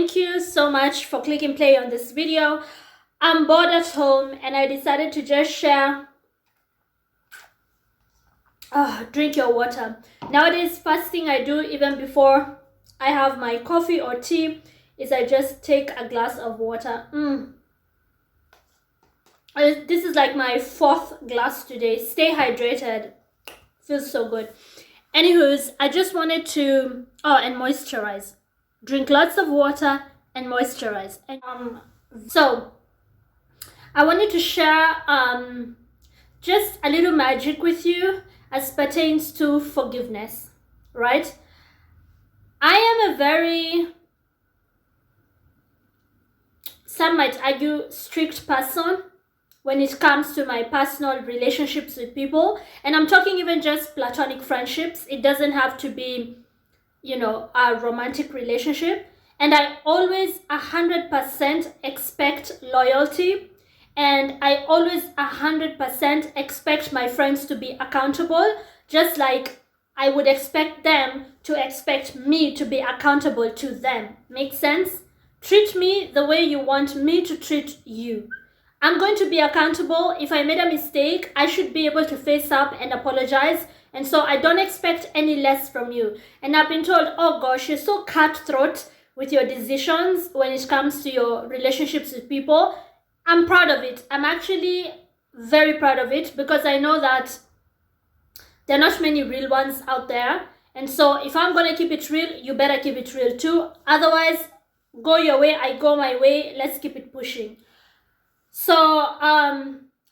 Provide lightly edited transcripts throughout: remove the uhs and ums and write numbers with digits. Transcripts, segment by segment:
thank you so much for clicking play on this video. I'm bored at home and I decided to just share. Drink your water. Nowadays, first thing I do even before I have my coffee or tea is I just take a glass of water. This is like my 4th glass today. Stay hydrated. Feels so good. Anywho's, I just wanted to and moisturize. Drink lots of water and moisturize. And so I wanted to share just a little magic with you as pertains to forgiveness, right? I am a very, some might argue, strict person when it comes to my personal relationships with people. And I'm talking even just platonic friendships. It doesn't have to be, a romantic relationship. And I always 100% expect loyalty. And I always 100% expect my friends to be accountable, just like I would expect them to expect me to be accountable to them. Make sense? Treat me the way you want me to treat you. I'm going to be accountable. If I made a mistake, I should be able to face up and apologize. And so I don't expect any less from you. And I've been told, oh gosh, you're so cutthroat with your decisions when it comes to your relationships with people. I'm proud of it. I'm actually very proud of it because I know that there are not many real ones out there. And so if I'm going to keep it real, you better keep it real too. Otherwise, go your way, I go my way. Let's keep it pushing. So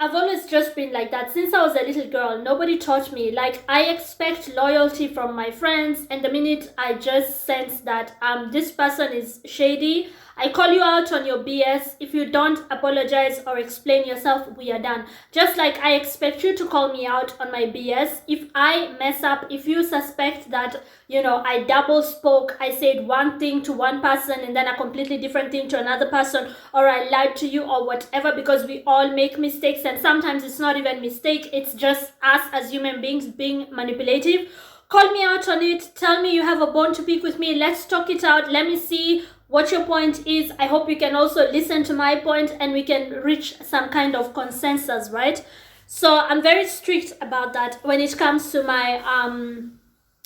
I've always just been like that since I was a little girl. Nobody taught me. Like, I expect loyalty from my friends, and the minute I just sense that this person is shady, I call you out on your BS. If you don't apologize or explain yourself, we are done. Just like I expect you to call me out on my BS. If I mess up, if you suspect that, I double spoke, I said one thing to one person and then a completely different thing to another person, or I lied to you or whatever, because we all make mistakes, and sometimes it's not even mistake, it's just us as human beings being manipulative. Call me out on it. Tell me you have a bone to pick with me. Let's talk it out. Let me see what your point is. I hope you can also listen to my point and we can reach some kind of consensus, right? So I'm very strict about that when it comes to my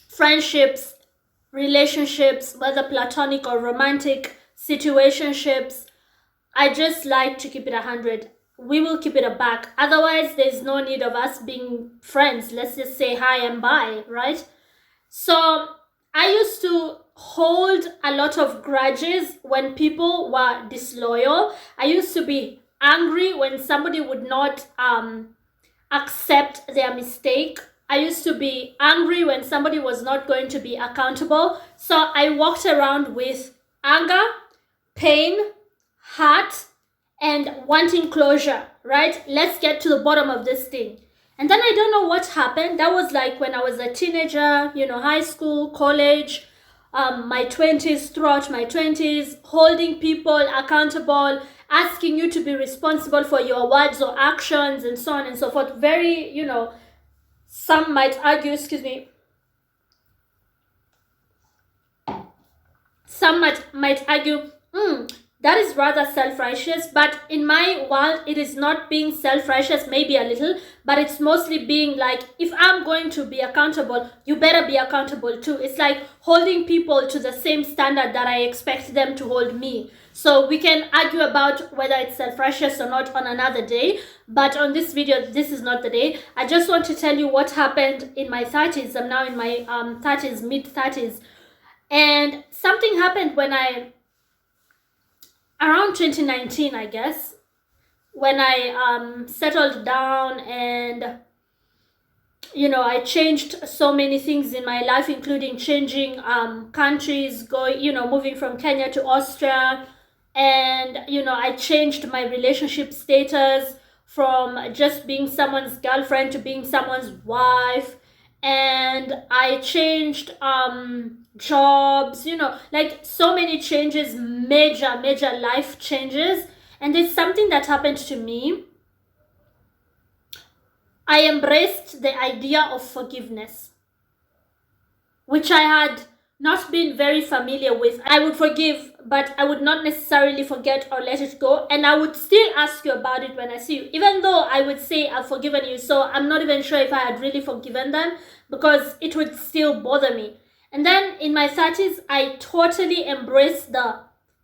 friendships, relationships, whether platonic or romantic situationships. I just like to keep it 100. We will keep it a buck. Otherwise, there's no need of us being friends. Let's just say hi and bye, right? So I used to hold a lot of grudges when people were disloyal. I used to be angry when somebody would not accept their mistake. I used to be angry when somebody was not going to be accountable. So I walked around with anger, pain, hurt, and wanting closure, right? Let's get to the bottom of this thing. And then I don't know what happened. That was like when I was a teenager, high school, college, my 20s, throughout my 20s, holding people accountable, asking you to be responsible for your words or actions, and so on and so forth. Very, some might argue, some might argue, that is rather self-righteous, but in my world, it is not being self-righteous, maybe a little, but it's mostly being like, if I'm going to be accountable, you better be accountable too. It's like holding people to the same standard that I expect them to hold me. So we can argue about whether it's self-righteous or not on another day, but on this video, this is not the day. I just want to tell you what happened in my 30s. I'm now in my 30s, mid-30s, and something happened when around 2019, I guess, when I settled down and, I changed so many things in my life, including changing countries, moving from Kenya to Austria. And, I changed my relationship status from just being someone's girlfriend to being someone's wife. And I changed jobs, like so many changes, major life changes. And there's something that happened to me. I embraced the idea of forgiveness, which I had not been very familiar with. I would forgive, but I would not necessarily forget or let it go. And I would still ask you about it when I see you. Even though I would say I've forgiven you, so I'm not even sure if I had really forgiven them because it would still bother me. And then in my 30s, I totally embraced the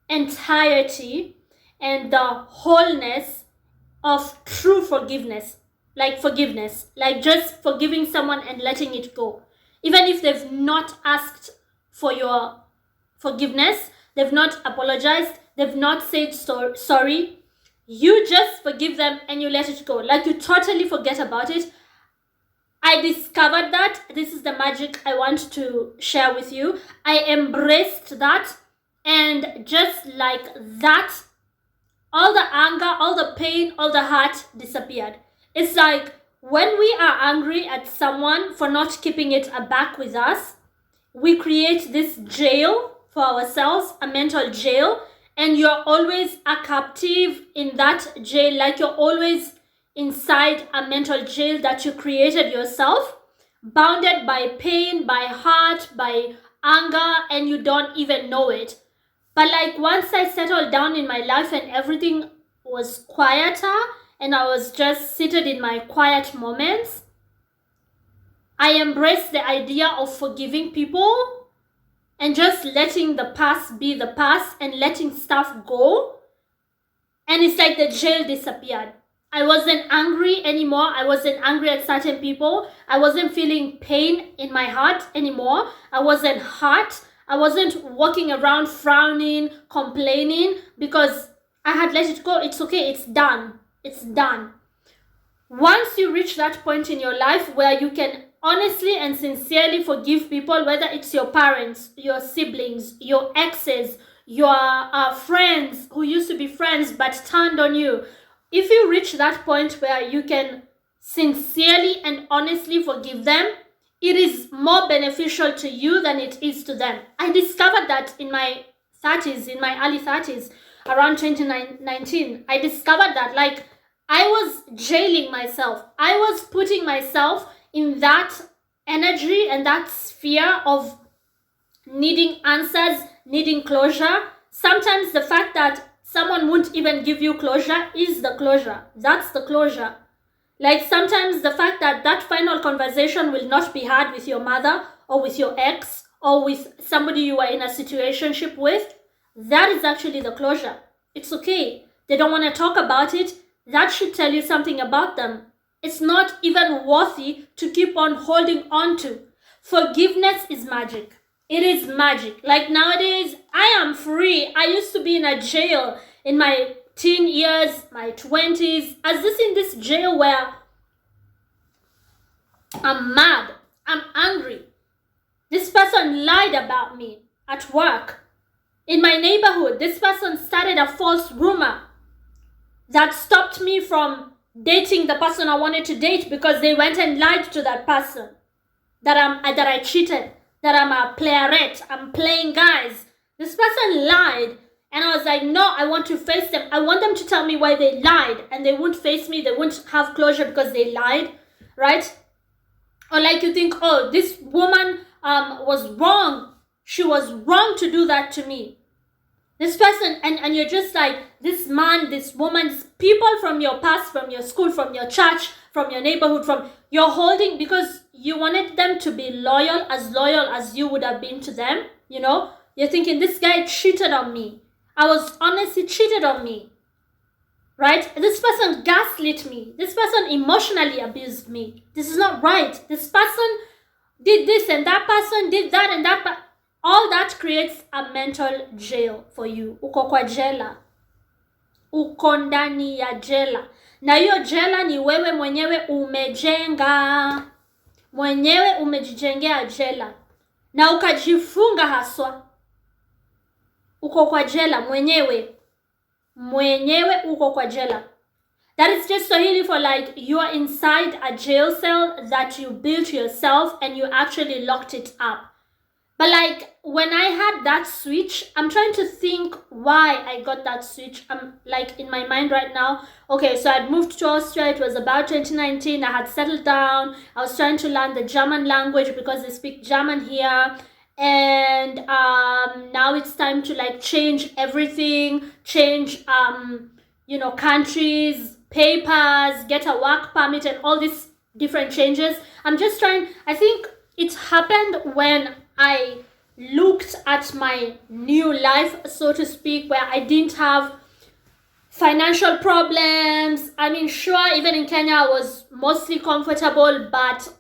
entirety and the wholeness of true forgiveness. Like just forgiving someone and letting it go. Even if they've not asked for your forgiveness, they've not apologized, they've not said sorry, you just forgive them and you let it go. Like you totally forget about it. I discovered that. This is the magic I want to share with you. I embraced that, and just like that, all the anger, all the pain, all the hurt disappeared. It's like when we are angry at someone for not keeping it back with us, we create this jail for ourselves, a mental jail, and you're always a captive in that jail, like you're always inside a mental jail that you created yourself, bounded by pain, by hurt, by anger, and you don't even know it. But like once I settled down in my life and everything was quieter and I was just seated in my quiet moments, I embraced the idea of forgiving people and just letting the past be the past and letting stuff go. And it's like the jail disappeared. I wasn't angry anymore. I wasn't angry at certain people. I wasn't feeling pain in my heart anymore. I wasn't hurt. I wasn't walking around frowning, complaining, because I had let it go. It's okay. It's done. It's done. Once you reach that point in your life where you can honestly and sincerely forgive people, whether it's your parents, your siblings, your exes, your friends who used to be friends but turned on you, if you reach that point where you can sincerely and honestly forgive them, it is more beneficial to you than it is to them. I discovered that in my 30s, in my early 30s, around 2019. I discovered that like I was jailing myself. I was putting myself in that energy and that sphere of needing answers, needing closure. Sometimes the fact that someone won't even give you closure is the closure. That's the closure. Like sometimes the fact that that final conversation will not be had with your mother or with your ex or with somebody you are in a situationship with, that is actually the closure. It's okay. They don't want to talk about it. That should tell you something about them. It's not even worthy to keep on holding on to. Forgiveness is magic. It is magic. Like nowadays, I am free. I used to be in a jail in my teen years, my 20s. I was just in this jail where I'm mad. I'm angry. This person lied about me at work. In my neighborhood, this person started a false rumor that stopped me from dating the person I wanted to date because they went and lied to that person that I cheated, that I'm a playerette, I'm playing guys. This person lied, and I was like, no, I want to face them. I want them to tell me why they lied, and they won't face me. They won't have closure because they lied, right? Or like you think, oh, this woman was wrong. She was wrong to do that to me. This person, and you're just like, this man, this woman, people from your past, from your school, from your church, from your neighborhood, you're holding because you wanted them to be loyal as you would have been to them, you know? You're thinking, this guy cheated on me. I was honestly cheated on me, right? This person gaslit me. This person emotionally abused me. This is not right. This person did this and that person did that and that. All that creates a mental jail for you. Uko kwa jela. Uko ndani ya jela. Na hiyo jela ni wewe mwenyewe umejenga. Mwenyewe umejijengea jela. Na ukajifunga haswa. Uko kwa jela mwenyewe. Mwenyewe uko kwa jela. That is just Swahili for like you are inside a jail cell that you built yourself and you actually locked it up. But like when I had that switch, I'm trying to think why I got that switch. I'm like in my mind right now. Okay, so I'd moved to Austria. It was about 2019. I had settled down. I was trying to learn the German language because they speak German here. and now it's time to like change everything, change countries, papers, get a work permit, and all these different changes. I think it happened when I looked at my new life, so to speak, where I didn't have financial problems. I mean, sure, even in Kenya I was mostly comfortable, but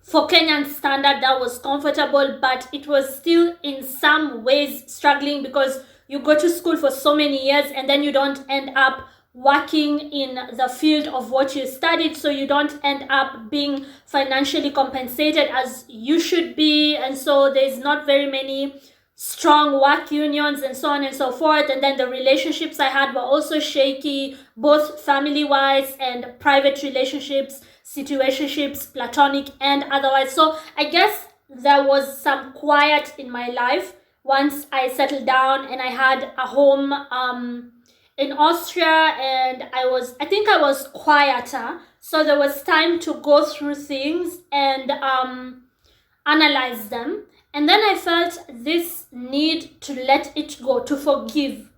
for Kenyan standard that was comfortable, but it was still in some ways struggling, because you go to school for so many years and then you don't end up working in the field of what you studied, so you don't end up being financially compensated as you should be, and so there's not very many strong work unions and so on and so forth. And then the relationships I had were also shaky, both family wise and private relationships, situationships, platonic and otherwise. So I guess there was some quiet in my life once I settled down and I had a home in Austria, and I think I was quieter, so there was time to go through things and analyze them. And then I felt this need to let it go, to forgive.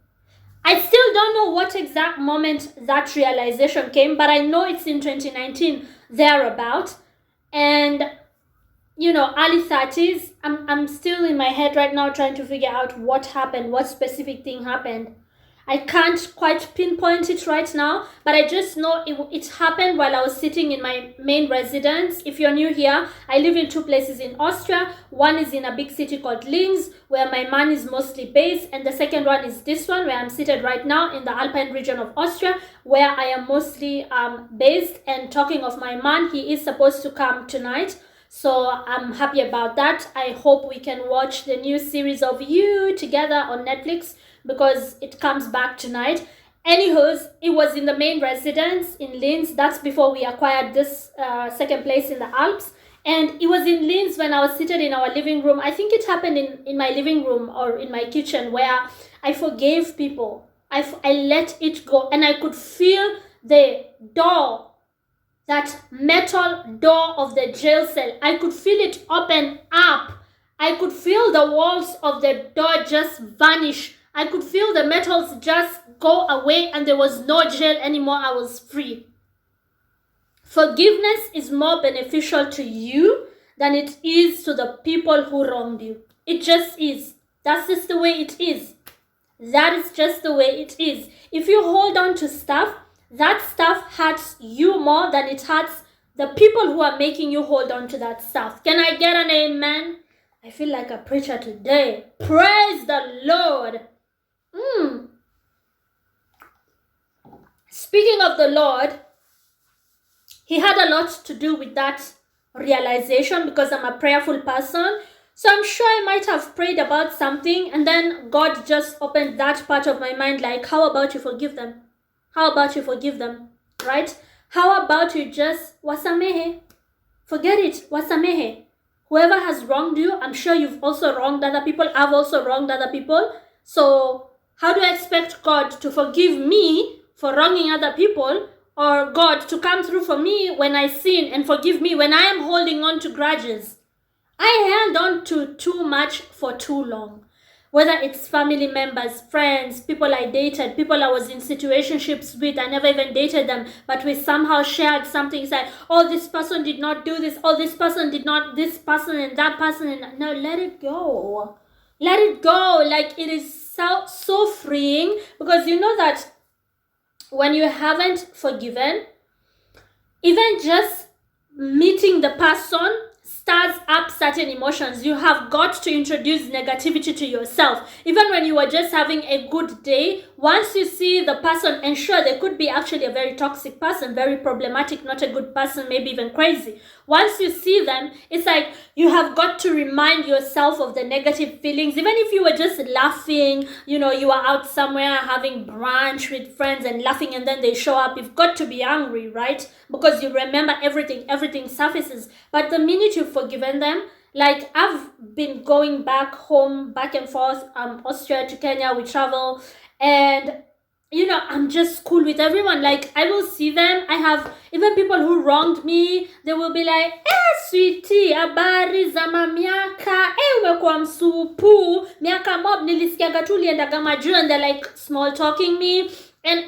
I still don't know what exact moment that realization came, but I know it's in 2019, thereabout. And, early 30s, I'm still in my head right now trying to figure out what happened, what specific thing happened. I can't quite pinpoint it right now, but I just know it happened while I was sitting in my main residence. If you're new here, I live in two places in Austria. One is in a big city called Linz, where my man is mostly based, and the second one is this one, where I'm seated right now in the Alpine region of Austria, where I am mostly based. And talking of my man, he is supposed to come tonight, so I'm happy about that. I hope we can watch the new series of You together on Netflix, because it comes back tonight. Anywho's, it was in the main residence in Linz. That's before we acquired this second place in the Alps. And it was in Linz when I was seated in our living room. I think it happened in my living room or in my kitchen, where I forgave people. I let it go, and I could feel the door, that metal door of the jail cell. I could feel it open up. I could feel the walls of the door just vanish. I could feel the metals just go away, and there was no jail anymore. I was free. Forgiveness is more beneficial to you than it is to the people who wronged you. It just is. That's just the way it is. That is just the way it is. If you hold on to stuff, that stuff hurts you more than it hurts the people who are making you hold on to that stuff. Can I get an amen? I feel like a preacher today. Praise the Lord. Speaking of the Lord, he had a lot to do with that realization, because I'm a prayerful person. So I'm sure I might have prayed about something, and then God just opened that part of my mind, like, how about you forgive them? How about you forgive them? Right? How about you just wasamehe? Forget it, wasamehe. Whoever has wronged you, I'm sure you've also wronged other people. I've also wronged other people. So how do I expect God to forgive me for wronging other people, or God to come through for me when I sin and forgive me when I am holding on to grudges? I held on to too much for too long. Whether it's family members, friends, people I dated, people I was in situationships with, I never even dated them, but we somehow shared something. It's like, oh, this person did not do this, oh, this person did not, this person and that person. And no, let it go. Let it go. Like, it is so freeing, because you know that when you haven't forgiven, even just meeting the person stirs up certain emotions. You have got to introduce negativity to yourself. Even when you are just having a good day, once you see the person, and sure, they could be actually a very toxic person, very problematic, not a good person, maybe even crazy. Once you see them, it's like you have got to remind yourself of the negative feelings. Even if you were just laughing, you are out somewhere having brunch with friends and laughing, and then they show up, you've got to be angry, right? Because you remember everything surfaces. But the minute you've forgiven them, like, I've been going back home, back and forth, Austria to Kenya, we travel, and you know, I'm just cool with everyone. Like, I will see them. I have even people who wronged me. They will be like, sweetie, habari za miaka, umekuwa msupu, miaka mob nilisikiaga tu uliendaga majuu, and they're like small talking me. And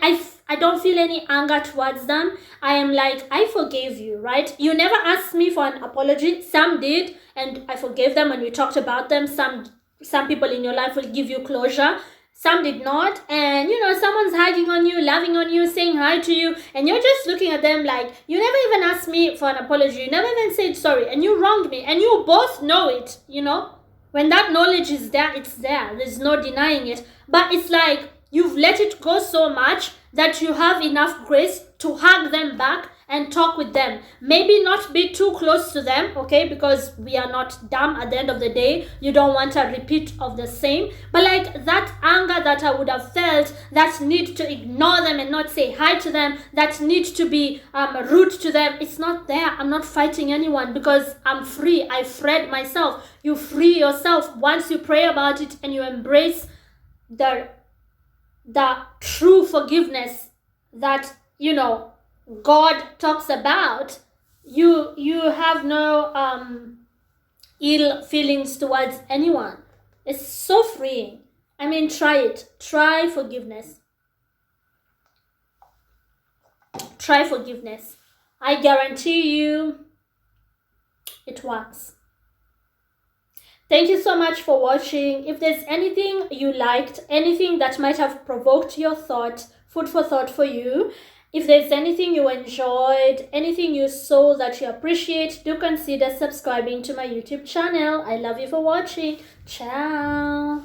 I don't feel any anger towards them. I am like, I forgave you, right? You never asked me for an apology. Some did, and I forgave them, and we talked about them. Some people in your life will give you closure. Some did not. And you know, someone's hugging on you, loving on you, saying hi to you, and you're just looking at them like, you never even asked me for an apology. You never even said sorry, and you wronged me, and you both know it, you know? When that knowledge is there, it's there. There's no denying it. But it's like you've let it go so much that you have enough grace to hug them back and talk with them. Maybe not be too close to them, okay? Because we are not dumb at the end of the day. You don't want a repeat of the same. But like that anger that I would have felt, that need to ignore them and not say hi to them, that need to be rude to them, it's not there. I'm not fighting anyone because I'm free. I freed myself. You free yourself once you pray about it and you embrace the true forgiveness that, you know, God talks about. You have no ill feelings towards anyone. It's so freeing. I mean, try it. Try forgiveness. Try forgiveness. I guarantee you it works. Thank you so much for watching. If there's anything you liked, anything that might have provoked your thought, food for thought for you, if there's anything you enjoyed, anything you saw that you appreciate, do consider subscribing to my YouTube channel. I love you for watching. Ciao.